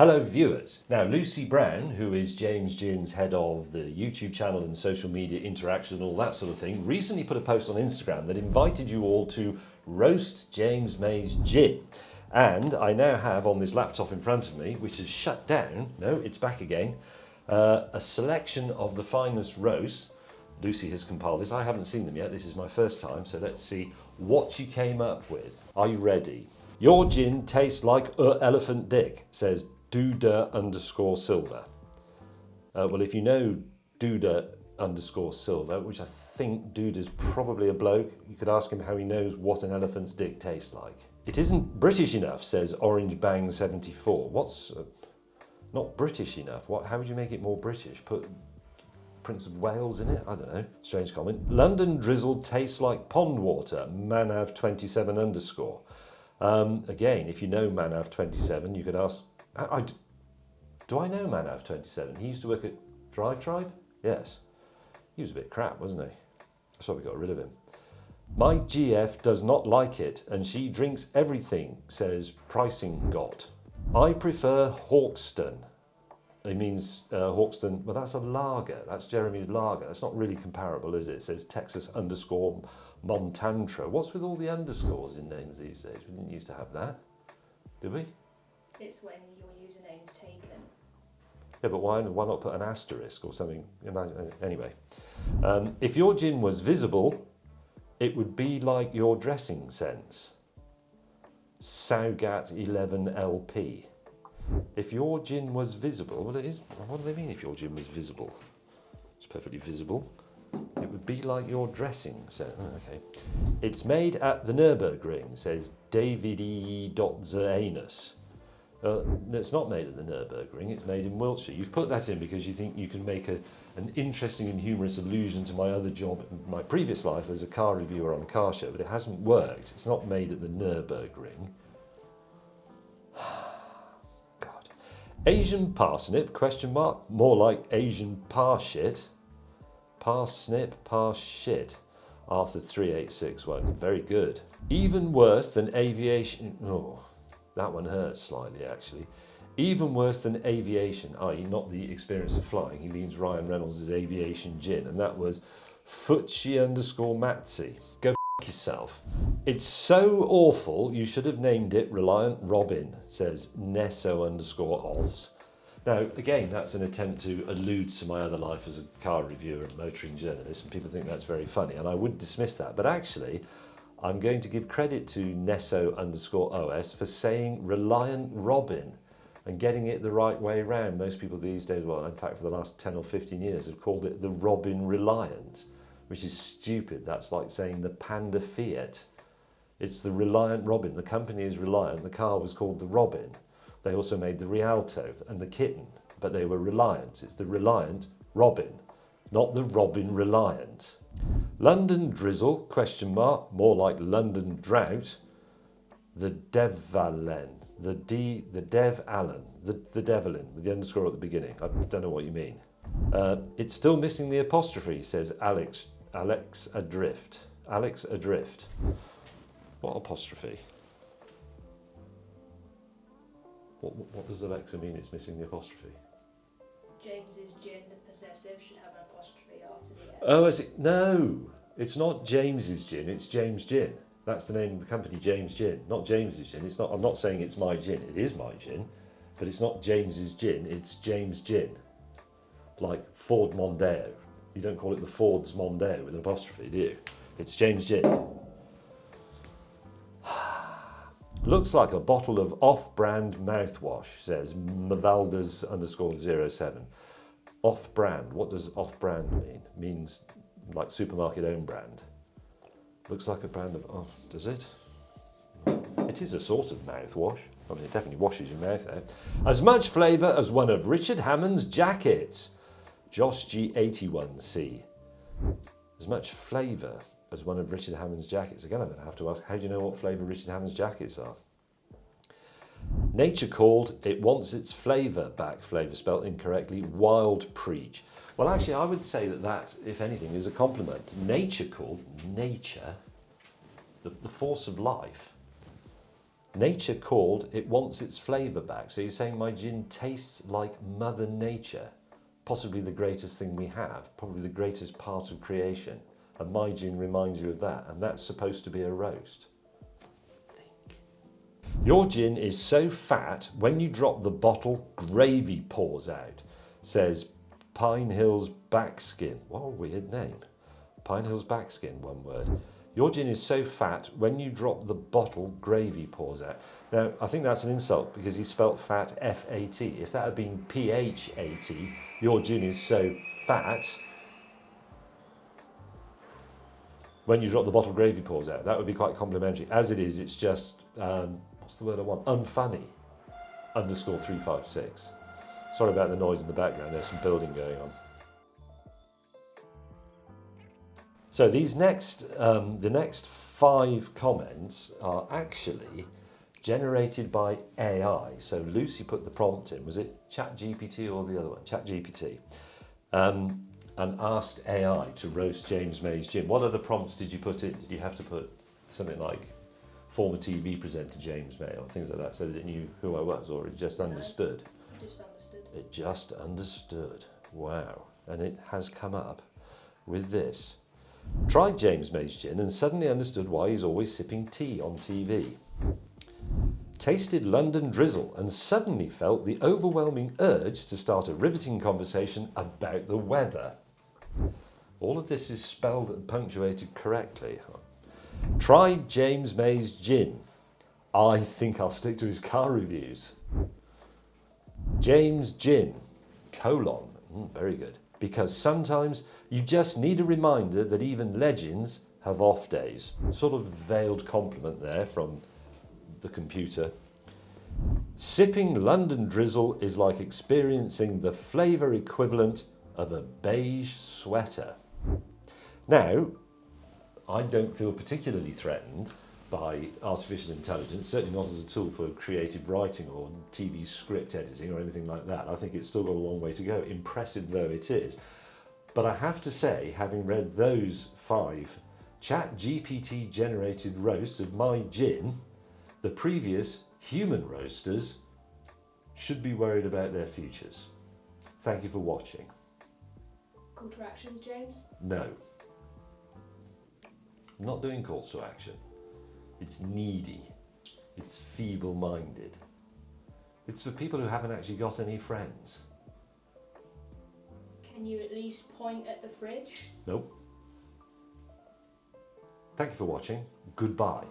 Hello viewers. Now Lucy Brown, who is James Gin's head of the YouTube channel and social media interaction and all that sort of thing, recently put a post on Instagram that invited you all to roast James May's gin. And I now have on this laptop in front of me, which is shut down, no, it's back again, a selection of the finest roasts. Lucy has compiled this. I haven't seen them yet. This is my first time, so let's see what you came up with. Are you ready? Your gin tastes like elephant dick, says Duda_Silver. Well, if you know Duda_Silver, which I think Duda's probably a bloke, you could ask him how he knows what an elephant's dick tastes like. It isn't British enough, says Orange Bang 74. What's not British enough? How would you make it more British? Put Prince of Wales in it? I don't know. Strange comment. London drizzle tastes like pond water. Manav27_. Again, if you know Manav27, you could ask. Do I know Manav27? He used to work at Drive Tribe? Yes. He was a bit crap, wasn't he? That's why we got rid of him. My GF does not like it, and she drinks everything, says Pricing Got. I prefer Hawkston. It means Hawkston, well, that's a lager. That's Jeremy's lager. That's not really comparable, is it? It says Texas_Montantra. What's with all the underscores in names these days? We didn't used to have that, did we? It's when your username's taken. Yeah, but why not put an asterisk or something? Anyway, if your gin was visible, it would be like your dressing sense. Saugat 11LP. If your gin was visible, well, it is. What do they mean? If your gin was visible, it's perfectly visible. It would be like your dressing. So, okay. It's made at the Nürburgring, says David E. Zanus. No, it's not made at the Nürburgring, it's made in Wiltshire. You've put that in because you think you can make an interesting and humorous allusion to my other job in my previous life as a car reviewer on Car Show, but it hasn't worked. It's not made at the Nürburgring. God. Asian parsnip, question mark, more like Asian parshit. Parsnip, parshit. Arthur 3861, very good. Even worse than aviation, oh. That one hurts slightly, actually. Even worse than aviation, i.e. not the experience of flying. He means Ryan Reynolds' aviation gin, and that was Futchi_Matzi. Go f*** yourself. It's so awful, you should have named it Reliant Robin, says Nesso_Oz. Now, again, that's an attempt to allude to my other life as a car reviewer and motoring journalist, and people think that's very funny, and I would dismiss that, but actually, I'm going to give credit to Nesso_OS for saying Reliant Robin and getting it the right way round. Most people these days, well, in fact, for the last 10 or 15 years, have called it the Robin Reliant, which is stupid. That's like saying the Panda Fiat. It's the Reliant Robin. The company is Reliant. The car was called the Robin. They also made the Rialto and the Kitten, but they were Reliant. It's the Reliant Robin, not the Robin Reliant. London drizzle, question mark, more like London drought. The Devalen, the Dev-Allen, the Devlin, with the underscore at the beginning. I don't know what you mean. It's still missing the apostrophe, says Alex Adrift. Alex Adrift. What apostrophe? What does Alexa mean it's missing the apostrophe? James's gin, the possessive, should have an apostrophe after the S. Oh, is it? No, it's not James's gin, it's James Gin. That's the name of the company, James Gin, not James's gin. It's not. I'm not saying it's my gin, it is my gin, but it's not James's gin, it's James Gin. Like Ford Mondeo. You don't call it the Ford's Mondeo with an apostrophe, do you? It's James Gin. Looks like a bottle of off-brand mouthwash, says Mavaldas_07. Off-brand, what does off-brand mean? It means like supermarket own brand. Looks like a brand of, oh, does it? It is a sort of mouthwash. I mean, it definitely washes your mouth out. As much flavour as one of Richard Hammond's jackets. Josh G81C. As much flavour as one of Richard Hammond's jackets. Again, I'm going to have to ask, how do you know what flavour Richard Hammond's jackets are? Nature called, it wants its flavour back, flavour spelt incorrectly, wild preach. Well, actually, I would say that, if anything, is a compliment. Nature called, nature, the force of life, Nature called, it wants its flavour back. So you're saying my gin tastes like Mother Nature, possibly the greatest thing we have, probably the greatest part of creation. And my gin reminds you of that, and that's supposed to be a roast. Your gin is so fat, when you drop the bottle, gravy pours out, says Pine Hills Backskin. What a weird name. Pine Hills Backskin, one word. Your gin is so fat, when you drop the bottle, gravy pours out. Now, I think that's an insult because he spelt fat F-A-T. If that had been P-H-A-T, your gin is so fat, when you drop the bottle, gravy pours out. That would be quite complimentary. As it is, it's just, what's the word I want? Unfunny, _356. Sorry about the noise in the background, there's some building going on. So these the next 5 comments are actually generated by AI. So Lucy put the prompt in, was it ChatGPT or the other one? ChatGPT. And asked AI to roast James May's gin. What other prompts did you put in? Did you have to put something like former TV presenter James May or things like that so that it knew who I was, or it just understood? Just understood. It just understood. Wow. And it has come up with this. Tried James May's gin and suddenly understood why he's always sipping tea on TV. Tasted London drizzle and suddenly felt the overwhelming urge to start a riveting conversation about the weather. All of this is spelled and punctuated correctly. Tried James May's gin. I think I'll stick to his car reviews. James Gin, : very good. Because sometimes you just need a reminder that even legends have off days. Sort of veiled compliment there from the computer. Sipping London drizzle is like experiencing the flavour equivalent of a beige sweater. Now, I don't feel particularly threatened by artificial intelligence, certainly not as a tool for creative writing or TV script editing or anything like that. I think it's still got a long way to go, impressive though it is. But I have to say, having read those 5 ChatGPT generated roasts of my gin, the previous human roasters should be worried about their futures. Thank you for watching. Call to actions, James? No. I'm not doing calls to action. It's needy. It's feeble-minded. It's for people who haven't actually got any friends. Can you at least point at the fridge? Nope. Thank you for watching. Goodbye.